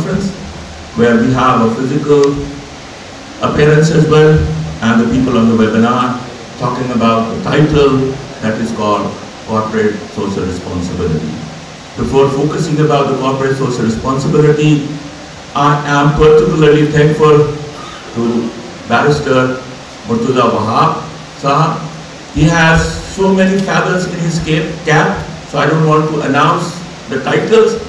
conference, where we have a physical appearance as well, and the people on the webinar talking about the title that is called Corporate Social Responsibility. Before focusing about the corporate social responsibility, I am particularly thankful to Barrister Murtuza Wahab Sahab. He has so many feathers in his cap, so I don't want to announce the titles,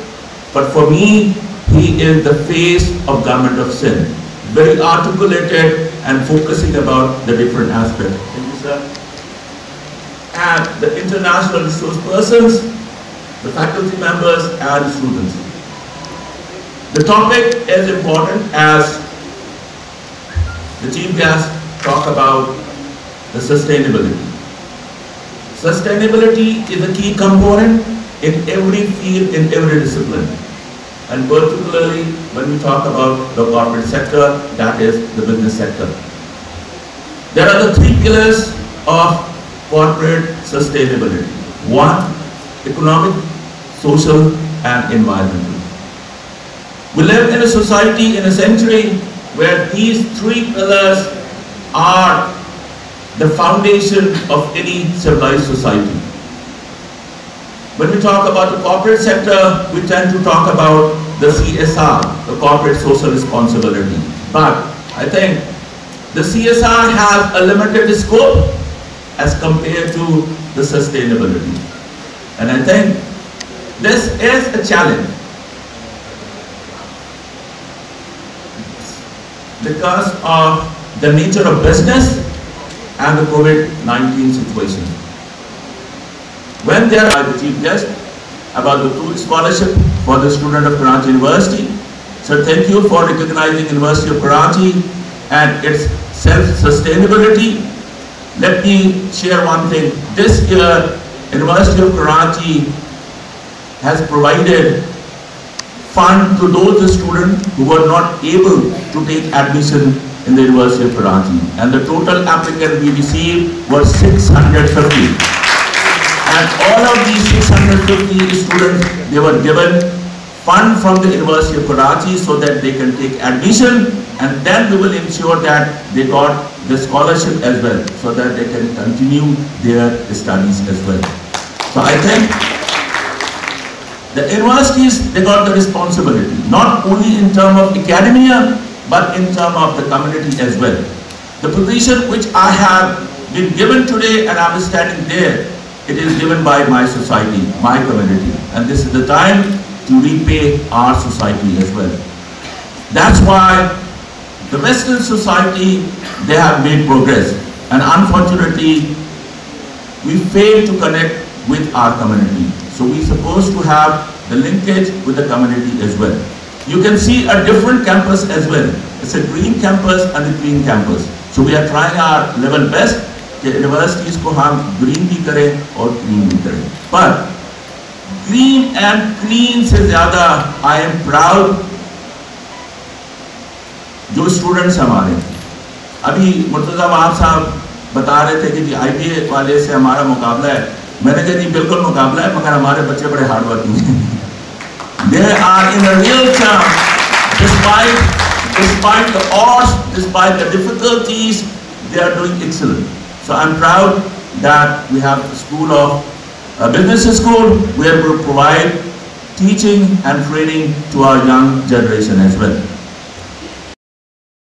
but for me, he is the face of Government of Sindh. Very articulated and focusing about the different aspects. Thank you, sir. And the international resource persons, the faculty members and students. The topic is important as the chief guest talk about the sustainability. Sustainability is a key component in every field, in every discipline. And particularly when we talk about the corporate sector, that is the business sector. There are the three pillars of corporate sustainability. One, economic, social, and environmental. We live in a society, in a century, where these three pillars are the foundation of any civilized society. When we talk about the corporate sector, we tend to talk about the CSR, the corporate social responsibility. But I think the CSR has a limited scope as compared to the sustainability. And I think this is a challenge because of the nature of business and the COVID-19 situation. When there are the chief guest about the two scholarship for the student of Karachi University. So thank you for recognizing University of Karachi and its self-sustainability. Let me share one thing. This year, University of Karachi has provided fund to those students who were not able to take admission in the University of Karachi. And the total applicant we received was 650. And all of these 650 students, they were given fund from the University of Karachi so that they can take admission, and then we will ensure that they got the scholarship as well so that they can continue their studies as well. So I think the universities, they got the responsibility, not only in terms of academia, but in terms of the community as well. The position which I have been given today and I'm standing there, it is given by my society, my community. And this is the time to repay our society as well. That's why the Western society, they have made progress. And unfortunately, we fail to connect with our community. So we're supposed to have the linkage with the community as well. You can see a different campus as well. It's a green campus and a clean campus. So we are trying our level best कि universities को हम green भी करें और clean भी करें. पर green and clean से ज्यादा आई एम प्राउड जो स्टूडेंट्स हमारे, अभी मुर्तजा वहाब साहब बता रहे थे कि जी IBA वाले से हमारा मुकाबला है. मैंने कहा जी बिल्कुल मुकाबला है, मगर हमारे बच्चे बड़े हार्ड वर्किंग हैं. They are in a real term, despite the odds, despite the difficulties, they are doing excellent. So I'm proud that we have a school of business school where we provide teaching and training to our young generation as well.